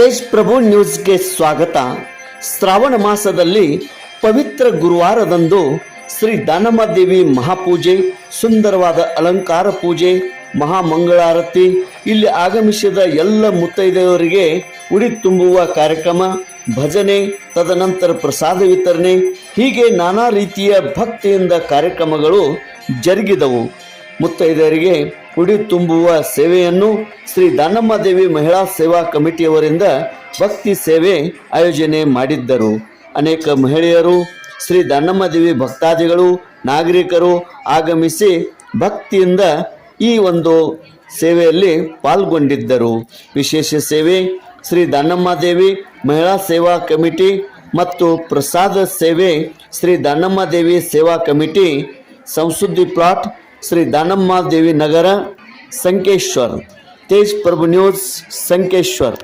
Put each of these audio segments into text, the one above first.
ತೇಜ್ ಪ್ರಭು ನ್ಯೂಸ್ಗೆ ಸ್ವಾಗತ. ಶ್ರಾವಣ ಮಾಸದಲ್ಲಿ ಪವಿತ್ರ ಗುರುವಾರದಂದು ಶ್ರೀ ದಾನಮ್ಮದೇವಿ ಮಹಾಪೂಜೆ, ಸುಂದರವಾದ ಅಲಂಕಾರ ಪೂಜೆ, ಮಹಾಮಂಗಳಾರತಿ, ಇಲ್ಲಿ ಆಗಮಿಸಿದ ಎಲ್ಲ ಮುತ್ತೈದೆಯವರಿಗೆ ಉಡಿ ತುಂಬುವ ಕಾರ್ಯಕ್ರಮ, ಭಜನೆ, ತದನಂತರ ಪ್ರಸಾದ ವಿತರಣೆ, ಹೀಗೆ ನಾನಾ ರೀತಿಯ ಭಕ್ತಿಯಿಂದ ಕಾರ್ಯಕ್ರಮಗಳು ಜರುಗಿದವು. ಮುತ್ತೈದೆಯರಿಗೆ ಉಡಿ ತುಂಬುವ ಸೇವೆಯನ್ನು ಶ್ರೀ ದಾನಮ್ಮದೇವಿ ಮಹಿಳಾ ಸೇವಾ ಕಮಿಟಿಯವರಿಂದ ಭಕ್ತಿ ಸೇವೆ ಆಯೋಜನೆ ಮಾಡಿದ್ದರು. ಅನೇಕ ಮಹಿಳೆಯರು, ಶ್ರೀ ದಾನಮ್ಮದೇವಿ ಭಕ್ತಾದಿಗಳು, ನಾಗರಿಕರು ಆಗಮಿಸಿ ಭಕ್ತಿಯಿಂದ ಈ ಒಂದು ಸೇವೆಯಲ್ಲಿ ಪಾಲ್ಗೊಂಡಿದ್ದರು. ವಿಶೇಷ ಸೇವೆ ಶ್ರೀ ದಾನಮ್ಮದೇವಿ ಮಹಿಳಾ ಸೇವಾ ಕಮಿಟಿ ಮತ್ತು ಪ್ರಸಾದ ಸೇವೆ ಶ್ರೀ ದಾನಮ್ಮದೇವಿ ಸೇವಾ ಕಮಿಟಿ, ಸಂಸುದ್ದಿ ಪ್ಲಾಟ್, ಶ್ರೀ ದಾನಮ್ಮದೇವಿ ನಗರ, ಸಂಕೇಶ್ವರ್. ತೇಜ್ ಪ್ರಭು ನ್ಯೂಸ್, ಸಂಕೇಶ್ವರ್.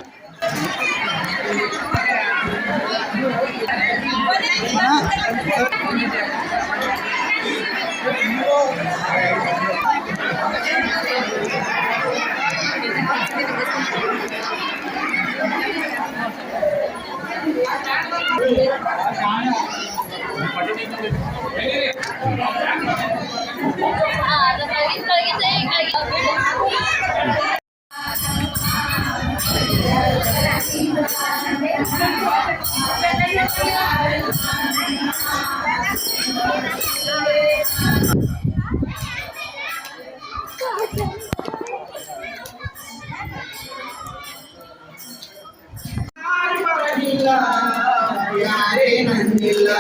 ಯಾರೇ ನಂದಿಲ್ಲ,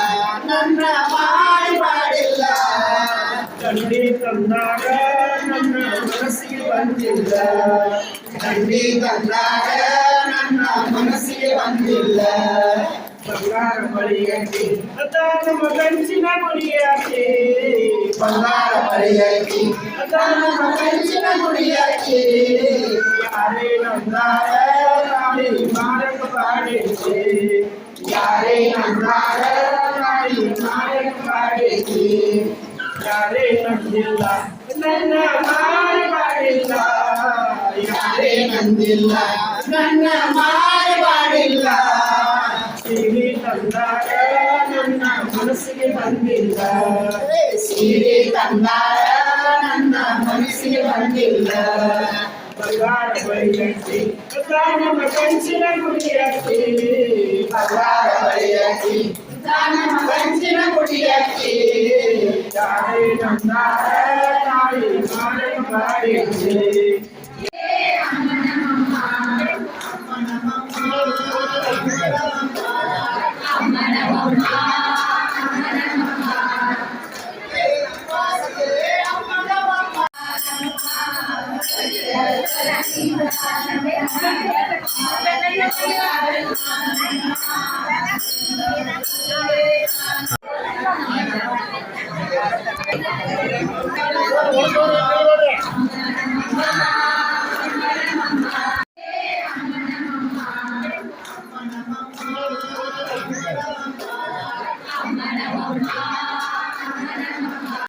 ನನ್ನ ಮಾಡಿ ಮಾಡಿಲ್ಲ, ತಂಡಿ ತಂದಾಗ ನನ್ನ ಮನಸ್ಸಿಗೆ ಬಂದಿಲ್ಲ, ತಂಡಿ ತಂದಾಗ ನನ್ನ ಮನಸ್ಸಿಗೆ ಬಂದಿಲ್ಲ. ಬಂಗಾರ ಬಳಿಯಕ್ಕೆ ನಮ್ಮ ಕಂಚಿನ ಗುಡಿಯಾಕೆ, ಬಂಗಾರ ಬಳಿಯಕ್ಕೆ ನಮ್ಮ ಕಂಚಿನ ಗುಡಿಯಾಕೆ, ಯಾರೇ ನಂದಾರ ನಾಡಿ ಮಾರಕ ಪಾಡಿಕೆ, ಯಾರೇ ನಂದಾರ ನಾಡಿ ಮಾರಕ ಪಾಡಿಕೆ, ಯಾರೇ ನಂದಿಲ್ಲ ನನ್ನ ಮಾರಿ ಮಾಡಿಲ್ಲ, ಯಾರೇ ನಂದಿಲ್ಲ ನನ್ನ ಮಾರಿ ಮಾಡಿಲ್ಲ. ಸೀರೆ ತಂದಾಗ ನನ್ನ ಮನಸ್ಸಿಗೆ ಬಂದಿಲ್ಲ, ಸೀರೆ ತಂದಾಗ ನನ್ನ ಮನಸ್ಸಿಗೆ ಬಂದಿಲ್ಲ. ಬಂಗಾರ ಬಳಿಯಕ್ಕೆ ನಮ್ಮ ಕಂಚಿನ ಗುಡಿಯಕ್ಕೆ, ಬಂಗಾರ ಬಳಿಯಕ್ಕೆ ನಮ್ಮ ಕಂಚಿನ ಗುಡಿಯಕ್ಕೆ, ಯಾರೇ ನಂದಾರ ನಾಡಿ ಮಾರಕ ಪಾಡಿಕೆ.